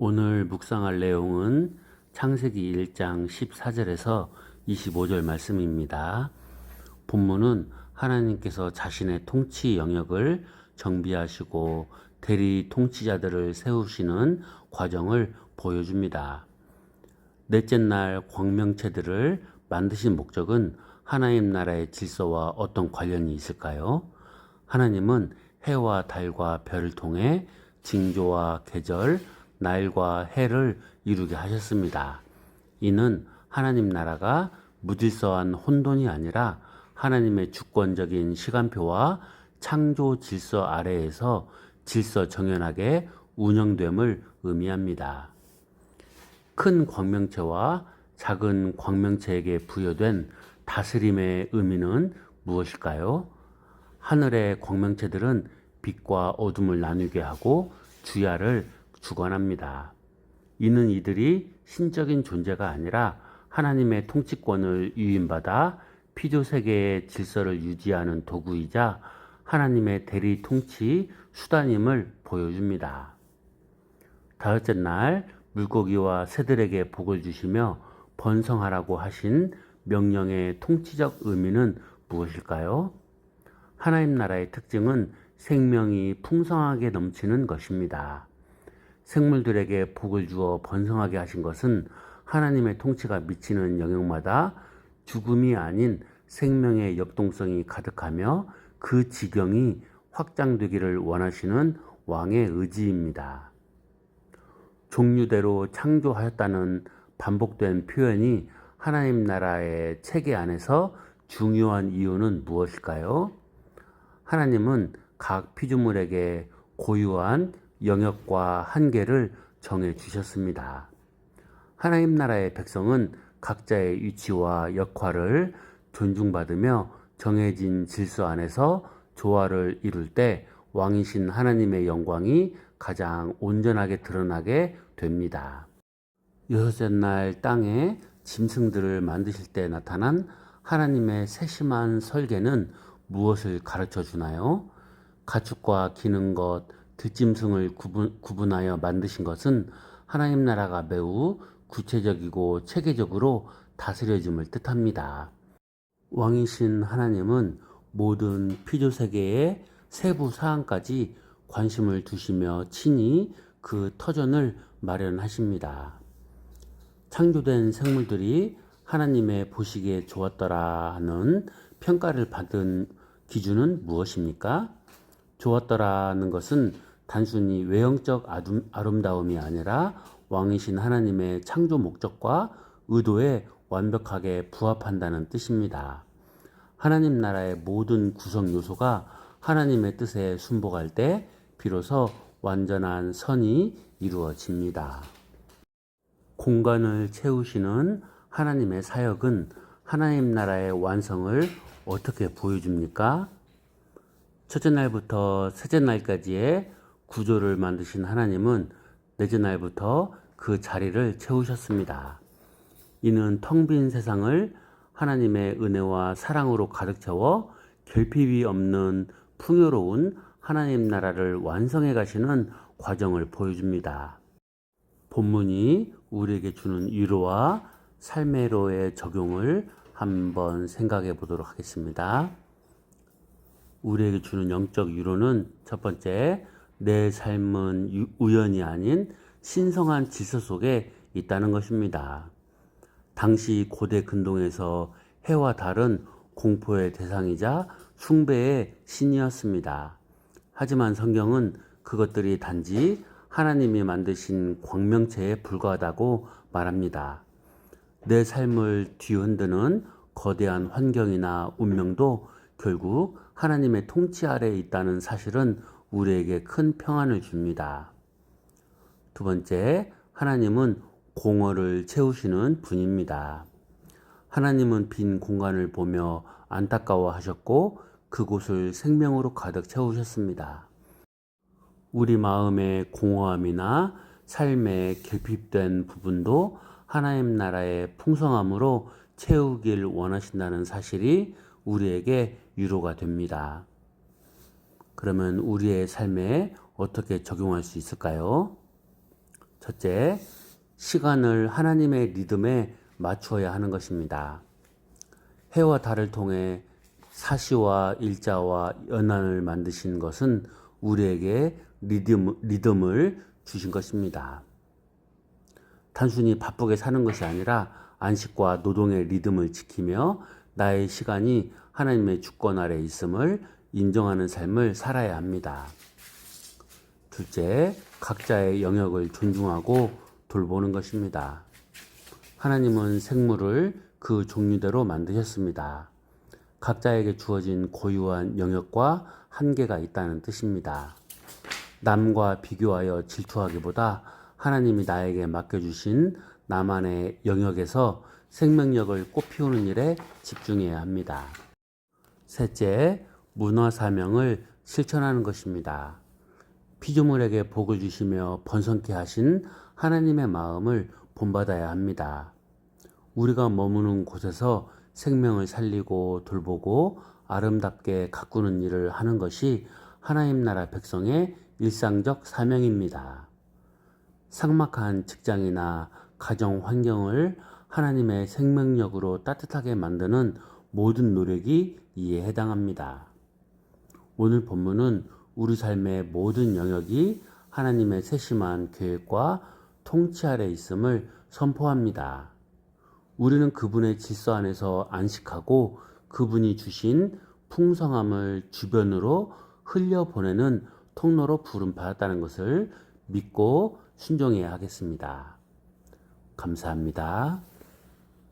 오늘 묵상할 내용은 창세기 1장 14절에서 25절 말씀입니다. 본문은 하나님께서 자신의 통치 영역을 정비하시고 대리 통치자들을 세우시는 과정을 보여줍니다. 넷째 날 광명체들을 만드신 목적은 하나님 나라의 질서와 어떤 관련이 있을까요? 하나님은 해와 달과 별을 통해 징조와 계절, 날과 해를 이루게 하셨습니다. 이는 하나님 나라가 무질서한 혼돈이 아니라 하나님의 주권적인 시간표와 창조 질서 아래에서 질서 정연하게 운영됨을 의미합니다. 큰 광명체와 작은 광명체에게 부여된 다스림의 의미는 무엇일까요? 하늘의 광명체들은 빛과 어둠을 나누게 하고 주야를 주관합니다. 이는 이들이 신적인 존재가 아니라 하나님의 통치권을 위임받아 피조세계의 질서를 유지하는 도구이자 하나님의 대리 통치 수단임을 보여줍니다. 다섯째 날 물고기와 새들에게 복을 주시며 번성하라고 하신 명령의 통치적 의미는 무엇일까요? 하나님 나라의 특징은 생명이 풍성하게 넘치는 것입니다. 생물들에게 복을 주어 번성하게 하신 것은 하나님의 통치가 미치는 영역마다 죽음이 아닌 생명의 역동성이 가득하며 그 지경이 확장되기를 원하시는 왕의 의지입니다. 종류대로 창조하셨다는 반복된 표현이 하나님 나라의 체계 안에서 중요한 이유는 무엇일까요? 하나님은 각 피조물에게 고유한 영역과 한계를 정해 주셨습니다. 하나님 나라의 백성은 각자의 위치와 역할을 존중받으며 정해진 질서 안에서 조화를 이룰 때 왕이신 하나님의 영광이 가장 온전하게 드러나게 됩니다. 여섯째 날 땅에 짐승들을 만드실 때 나타난 하나님의 세심한 설계는 무엇을 가르쳐 주나요? 가축과 기는 것, 들짐승을 구분하여 만드신 것은 하나님 나라가 매우 구체적이고 체계적으로 다스려짐을 뜻합니다. 왕이신 하나님은 모든 피조세계의 세부 사항까지 관심을 두시며 친히 그 터전을 마련하십니다. 창조된 생물들이 하나님의 보시기에 좋았더라 하는 평가를 받은 기준은 무엇입니까? 좋았더라는 것은 단순히 외형적 아름다움이 아니라 왕이신 하나님의 창조 목적과 의도에 완벽하게 부합한다는 뜻입니다. 하나님 나라의 모든 구성 요소가 하나님의 뜻에 순복할 때 비로소 완전한 선이 이루어집니다. 공간을 채우시는 하나님의 사역은 하나님 나라의 완성을 어떻게 보여줍니까? 첫째 날부터 셋째 날까지의 구조를 만드신 하나님은 넷째 날부터 그 자리를 채우셨습니다. 이는 텅 빈 세상을 하나님의 은혜와 사랑으로 가득 채워 결핍이 없는 풍요로운 하나님 나라를 완성해 가시는 과정을 보여줍니다. 본문이 우리에게 주는 위로와 삶의로의 적용을 한번 생각해 보도록 하겠습니다. 우리에게 주는 영적 위로는 첫 번째, 내 삶은 우연이 아닌 신성한 질서 속에 있다는 것입니다. 당시 고대 근동에서 해와 달은 공포의 대상이자 숭배의 신이었습니다. 하지만 성경은 그것들이 단지 하나님이 만드신 광명체에 불과하다고 말합니다. 내 삶을 뒤흔드는 거대한 환경이나 운명도 결국 하나님의 통치 아래에 있다는 사실은 우리에게 큰 평안을 줍니다. 두 번째, 하나님은 공허를 채우시는 분입니다. 하나님은 빈 공간을 보며 안타까워하셨고 그곳을 생명으로 가득 채우셨습니다. 우리 마음의 공허함이나 삶의 결핍된 부분도 하나님 나라의 풍성함으로 채우길 원하신다는 사실이 우리에게 위로가 됩니다. 그러면 우리의 삶에 어떻게 적용할 수 있을까요? 첫째, 시간을 하나님의 리듬에 맞추어야 하는 것입니다. 해와 달을 통해 사시와 일자와 연한을 만드신 것은 우리에게 리듬을 주신 것입니다. 단순히 바쁘게 사는 것이 아니라 안식과 노동의 리듬을 지키며 나의 시간이 하나님의 주권 아래 있음을 인정하는 삶을 살아야 합니다. 둘째, 각자의 영역을 존중하고 돌보는 것입니다. 하나님은 생물을 그 종류대로 만드셨습니다. 각자에게 주어진 고유한 영역과 한계가 있다는 뜻입니다. 남과 비교하여 질투하기보다 하나님이 나에게 맡겨주신 나만의 영역에서 생명력을 꽃피우는 일에 집중해야 합니다. 셋째, 문화 사명을 실천하는 것입니다. 피조물에게 복을 주시며 번성케 하신 하나님의 마음을 본받아야 합니다. 우리가 머무는 곳에서 생명을 살리고 돌보고 아름답게 가꾸는 일을 하는 것이 하나님 나라 백성의 일상적 사명입니다. 삭막한 직장이나 가정 환경을 하나님의 생명력으로 따뜻하게 만드는 모든 노력이 이에 해당합니다. 오늘 본문은 우리 삶의 모든 영역이 하나님의 세심한 계획과 통치 아래 있음을 선포합니다. 우리는 그분의 질서 안에서 안식하고 그분이 주신 풍성함을 주변으로 흘려보내는 통로로 부름받았다는 것을 믿고 순종해야 하겠습니다. 감사합니다.